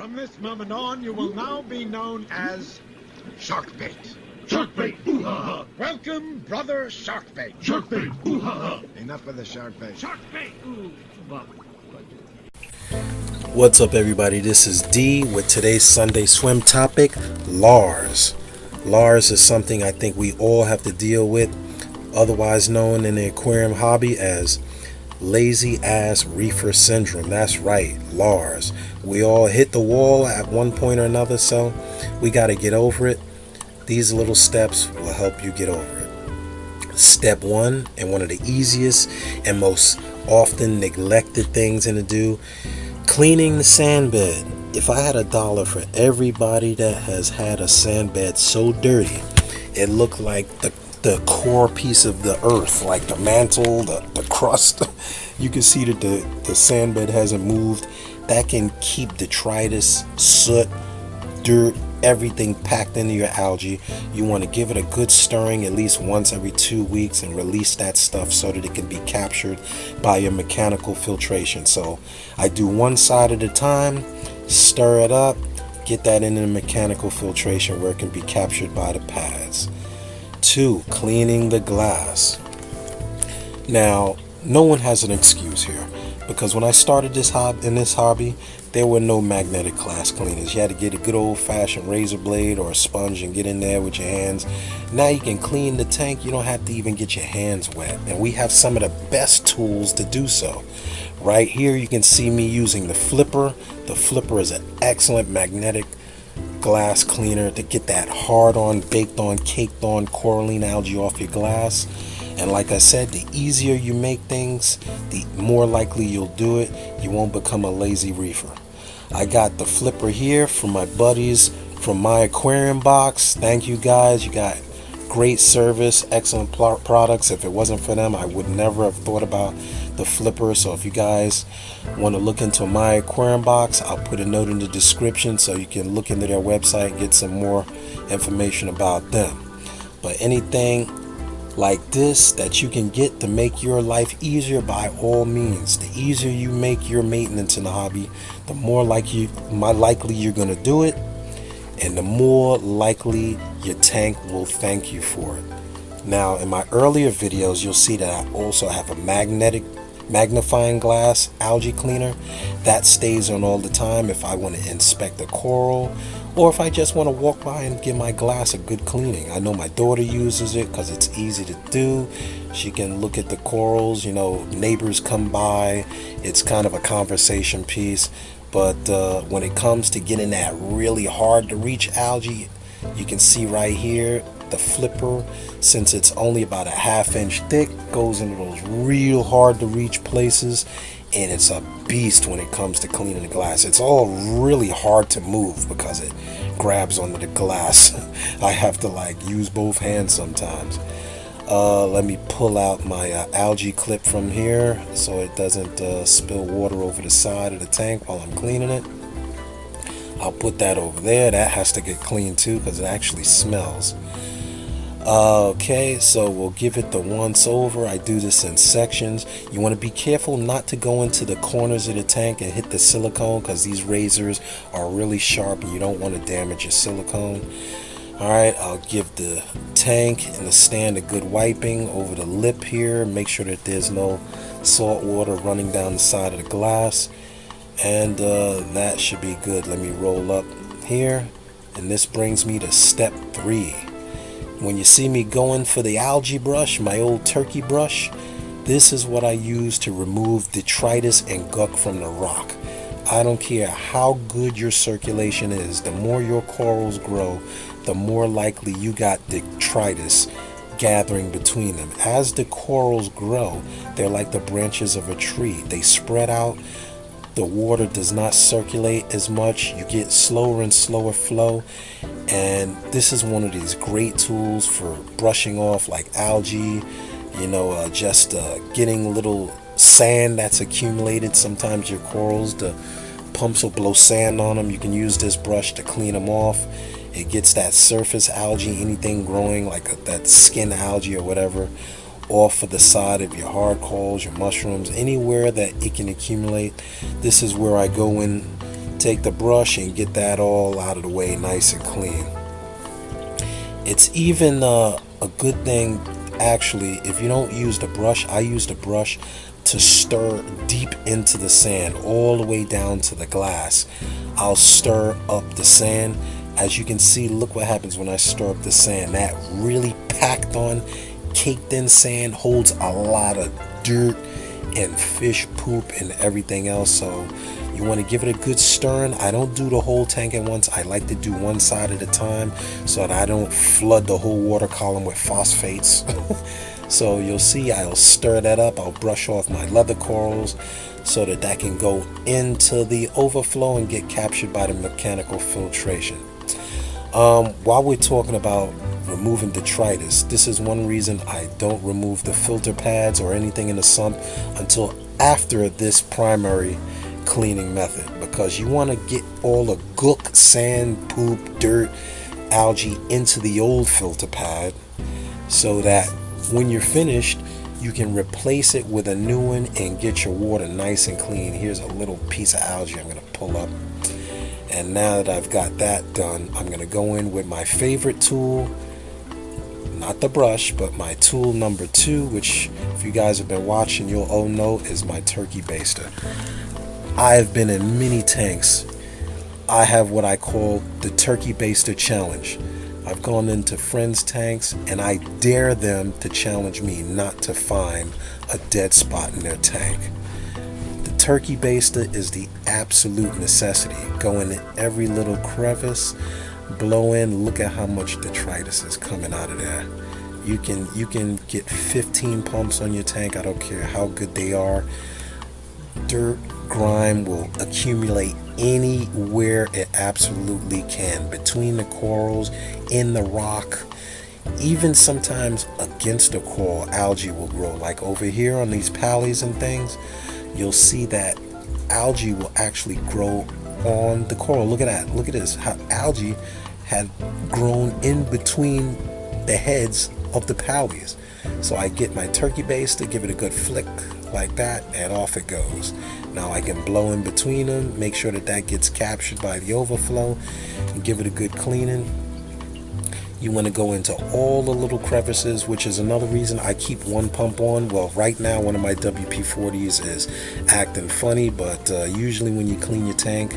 From this moment on, you will now be known as Sharkbait. Sharkbait, ooh-ha-ha! Welcome, brother Sharkbait. Sharkbait, ooh-ha-ha! Enough of the Sharkbait. Sharkbait, ooh, well. What's up, everybody? This is D with today's Sunday swim topic, L.A.R.S. L.A.R.S is something I think we all have to deal with, otherwise known in the aquarium hobby as lazy ass reefer syndrome. That's right, L.A.R.S. We all hit the wall at one point or another, so we got to get over it. These little steps will help you get over it. Step one, and one of the easiest and most often neglected things to do, cleaning the sand bed. If I had $1 for everybody that has had a sand bed so dirty it looked like the core piece of the earth, like the mantle, the crust, you can see that the sand bed hasn't moved. That can keep detritus, soot, dirt, everything packed into your algae. You want to give it a good stirring at least once every 2 weeks and release that stuff so that it can be captured by your mechanical filtration. So I do one side at a time, stir it up, get that into the mechanical filtration where it can be captured by the pads. 2, cleaning the glass. Now, no one has an excuse here, because when I started this hobby, there were no magnetic glass cleaners. You had to get a good old-fashioned razor blade or a sponge and get in there with your hands. Now you can clean the tank. You don't have to even get your hands wet. And we have some of the best tools to do so. Right here you can see me using the flipper. The flipper is an excellent magnetic glass cleaner to get that hard on, baked on, caked on coralline algae off your glass. And like I said, the easier you make things, the more likely you'll do it. You won't become a lazy reefer. I got the flipper here from my buddies from My Aquarium Box. Thank you guys. You got great service, excellent products. If it wasn't for them, I would never have thought about the flipper. So if you guys want to look into My Aquarium Box, I'll put a note in the description so you can look into their website and get some more information about them. But anything like this that you can get to make your life easier, by all means. The easier you make your maintenance in the hobby, the more likely you're going to do it, and the more likely your tank will thank you for it. Now, in my earlier videos, you'll see that I also have a magnifying glass algae cleaner that stays on all the time if I want to inspect a coral, or if I just want to walk by and give my glass a good cleaning. I know my daughter uses it because it's easy to do. She can look at the corals, neighbors come by. It's kind of a conversation piece. But when it comes to getting that really hard to reach algae, you can see right here, the flipper, since it's only about a 1/2 inch thick, goes into those real hard to reach places. And it's a beast when it comes to cleaning the glass. It's all really hard to move because it grabs onto the glass. I have to use both hands sometimes. Let me pull out my algae clip from here so it doesn't spill water over the side of the tank while I'm cleaning it. I'll put that over there. That has to get cleaned too because it actually smells. Okay, so we'll give it the once over. I do this in sections. You want to be careful not to go into the corners of the tank and hit the silicone because these razors are really sharp and you don't want to damage your silicone. Alright, I'll give the tank and the stand a good wiping over the lip here. Make sure that there's no salt water running down the side of the glass. And that should be good. Let me roll up here. And this brings me to step 3. When you see me going for the algae brush, my old turkey brush, this is what I use to remove detritus and gunk from the rock. I don't care how good your circulation is, the more your corals grow, the more likely you got detritus gathering between them. As the corals grow, they're like the branches of a tree. They spread out. The water does not circulate as much. You get slower and slower flow. And this is one of these great tools for brushing off algae, just getting little sand that's accumulated. Sometimes your corals, the pumps will blow sand on them. You can use this brush to clean them off. It gets that surface algae, anything growing that skin algae or whatever, off of the side of your hard corals, your mushrooms, anywhere that it can accumulate. This is where I go in take the brush and get that all out of the way nice and clean. It's even a good thing, actually, if you don't use the brush. I use the brush to stir deep into the sand, all the way down to the glass. I'll stir up the sand. As you can see, look what happens when I stir up the sand. That really packed on, caked in sand holds a lot of dirt and fish poop and everything else. So you want to give it a good stirring. I don't do the whole tank at once. I like to do one side at a time so that I don't flood the whole water column with phosphates. So you'll see I'll stir that up. I'll brush off my leather corals so that that can go into the overflow and get captured by the mechanical filtration. While we're talking about removing detritus, this is one reason I don't remove the filter pads or anything in the sump until after this primary cleaning method, because you want to get all the gook, sand, poop, dirt, algae into the old filter pad so that when you're finished you can replace it with a new one and get your water nice and clean. Here's a little piece of algae I'm going to pull up, and now that I've got that done, I'm going to go in with my favorite tool, not the brush, but my tool number 2, which if you guys have been watching you'll all know is my turkey baster. I have been in many tanks. I have what I call the turkey baster challenge. I've gone into friends' tanks and I dare them to challenge me not to find a dead spot in their tank. The turkey baster is the absolute necessity. Go in every little crevice, blow in, look at how much detritus is coming out of there. You can get 15 pumps on your tank. I don't care how good they are. Dirt, grime will accumulate anywhere it absolutely can, between the corals, in the rock, even sometimes against the coral. Algae will grow, like over here on these pallies and things. You'll see that algae will actually grow on the coral. Look at that, look at this, how algae had grown in between the heads of the pallies. So I get my turkey baster, give it a good flick like that, and off it goes. Now I can blow in between them, make sure that that gets captured by the overflow, and give it a good cleaning. You want to go into all the little crevices, which is another reason I keep one pump on. Well, right now one of my WP-40s is acting funny, but usually when you clean your tank,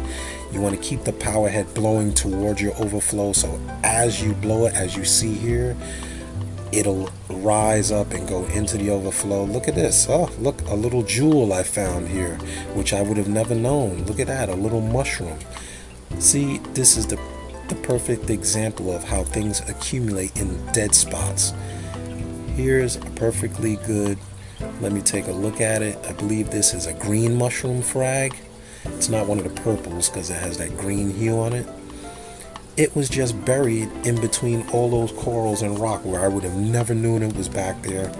you want to keep the power head blowing towards your overflow, so as you blow it, as you see here, it'll rise up and go into the overflow. Look at this. Oh, look, a little jewel I found here, which I would have never known. Look at that, a little mushroom. See, this is the perfect example of how things accumulate in dead spots. Here's a perfectly good, let me take a look at it. I believe this is a green mushroom frag. It's not one of the purples because it has that green hue on it. It was just buried in between all those corals and rock where I would have never known it was back there.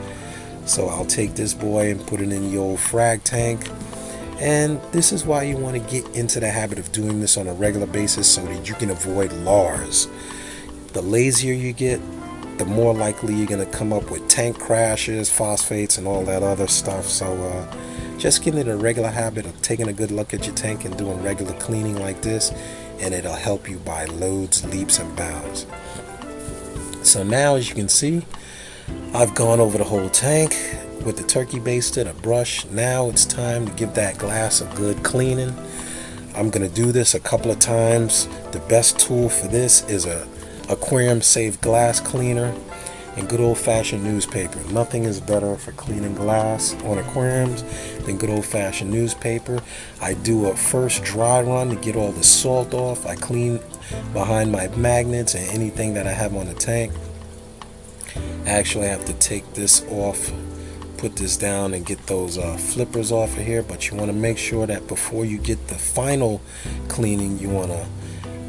So I'll take this boy and put it in the old frag tank. And this is why you want to get into the habit of doing this on a regular basis so that you can avoid L.A.R.S. The lazier you get, the more likely you're going to come up with tank crashes, phosphates, and all that other stuff. So just get into a regular habit of taking a good look at your tank and doing regular cleaning like this, and it'll help you by loads, leaps, and bounds. So now, as you can see, I've gone over the whole tank with the turkey baster, the brush. Now it's time to give that glass a good cleaning. I'm going to do this a couple of times. The best tool for this is a aquarium safe glass cleaner and good old-fashioned newspaper. Nothing is better for cleaning glass on aquariums than good old-fashioned newspaper. I do a first dry run to get all the salt off. I clean behind my magnets and anything that I have on the tank. I actually have to take this off, put this down, and get those flippers off of here. But you want to make sure that before you get the final cleaning, you want to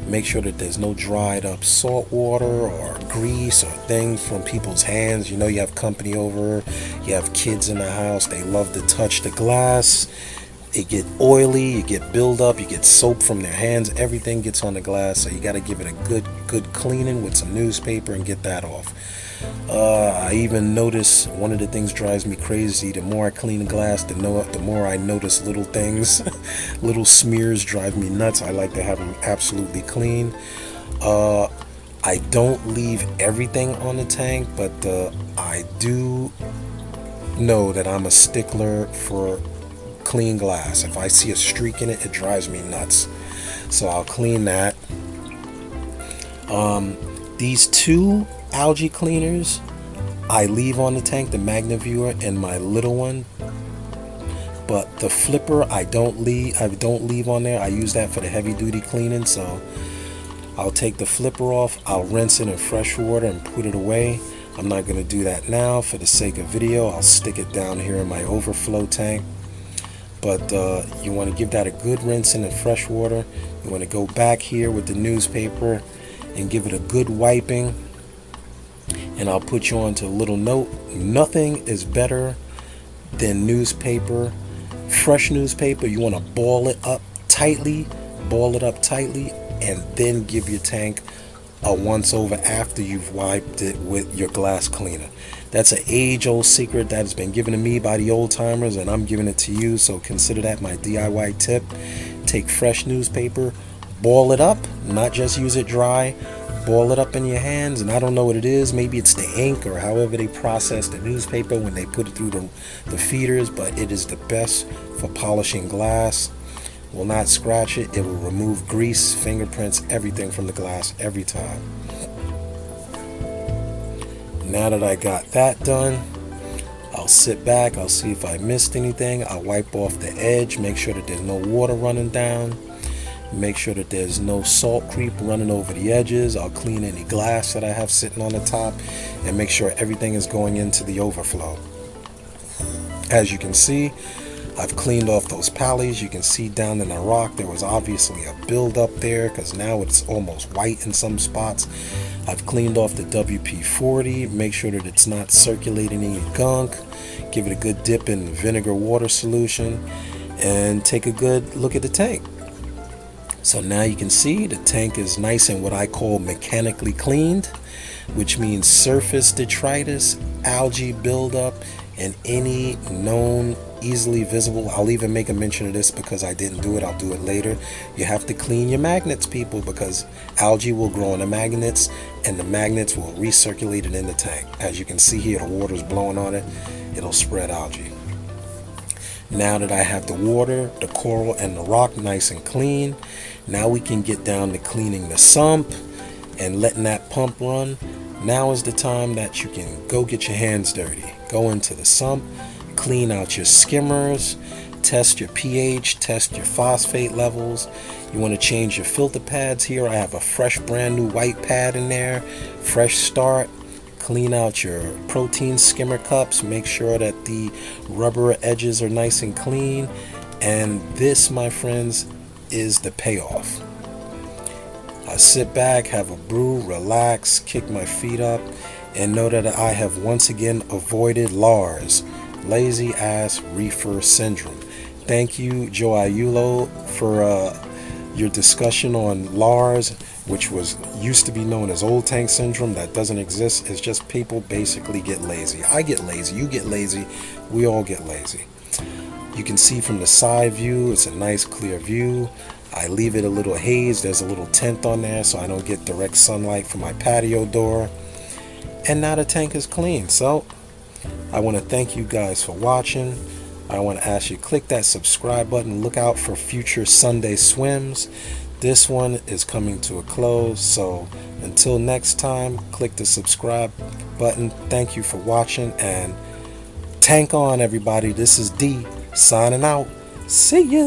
make sure that there's no dried up salt water or grease or things from people's hands. You know, you have company over, you have kids in the house, they love to touch the glass, it get oily, you get buildup, you get soap from their hands, everything gets on the glass. So you got to give it a good cleaning with some newspaper and get that off. I even notice one of the things drives me crazy. The more I clean the glass, the more I notice little things. Little smears drive me nuts. I like to have them absolutely clean. I don't leave everything on the tank, but I do know that I'm a stickler for clean glass. If I see a streak in it, it drives me nuts. So I'll clean that. These two algae cleaners I leave on the tank, the Magna Viewer and my little one. But the flipper I don't leave on there. I use that for the heavy duty cleaning. So I'll take the flipper off, I'll rinse it in fresh water and put it away. I'm not going to do that now for the sake of video. I'll stick it down here in my overflow tank. But you want to give that a good rinsing in fresh water. You want to go back here with the newspaper and give it a good wiping. And I'll put you on to a little note. Nothing is better than newspaper, fresh newspaper. You want to ball it up tightly, and then give your tank a once over after you've wiped it with your glass cleaner. That's an age-old secret that has been given to me by the old timers, and I'm giving it to you. So consider that my DIY tip. Take fresh newspaper, ball it up, not just use it dry. Ball it up in your hands, and I don't know what it is. Maybe it's the ink or however they process the newspaper when they put it through the feeders, but it is the best for polishing glass. Will not scratch it. It will remove grease, fingerprints, everything from the glass every time. Now that I got that done, I'll sit back. I'll see if I missed anything. I'll wipe off the edge, make sure that there's no water running down. Make sure that there's no salt creep running over the edges. I'll clean any glass that I have sitting on the top and make sure everything is going into the overflow. As you can see, I've cleaned off those pallies. You can see down in the rock there was obviously a buildup there because now it's almost white in some spots. I've cleaned off the WP-40. Make sure that it's not circulating any gunk. Give it a good dip in vinegar water solution and take a good look at the tank. So now you can see the tank is nice and what I call mechanically cleaned, which means surface detritus, algae buildup, and any known easily visible. I'll even make a mention of this because I didn't do it. I'll do it later. You have to clean your magnets, people, because algae will grow in the magnets and the magnets will recirculate it in the tank. As you can see here, the water's blowing on it. It'll spread algae. Now that I have the water, the coral, and the rock nice and clean, now we can get down to cleaning the sump and letting that pump run. Now is the time that you can go get your hands dirty. Go into the sump, clean out your skimmers, test your pH, test your phosphate levels. You want to change your filter pads here. I have a fresh brand new white pad in there, fresh start. Clean out your protein skimmer cups. Make sure that the rubber edges are nice and clean. And this, my friends, is the payoff. I sit back, have a brew, relax, kick my feet up, and know that I have once again avoided L.A.R.S, Lazy Ass Reefer Syndrome. Thank you, Joe Aiulo, for your discussion on L.A.R.S, which used to be known as old tank syndrome. That doesn't exist. It's just people basically get lazy. I get lazy, you get lazy, we all get lazy. You can see from the side view, it's a nice clear view. I leave it a little haze. There's a little tent on there so I don't get direct sunlight from my patio door. And now the tank is clean. So I want to thank you guys for watching. I want to ask you, click that subscribe button. Look out for future Sunday swims. This one is coming to a close, so until next time, click the subscribe button. Thank you for watching, and tank on, everybody. This is D signing out. See ya.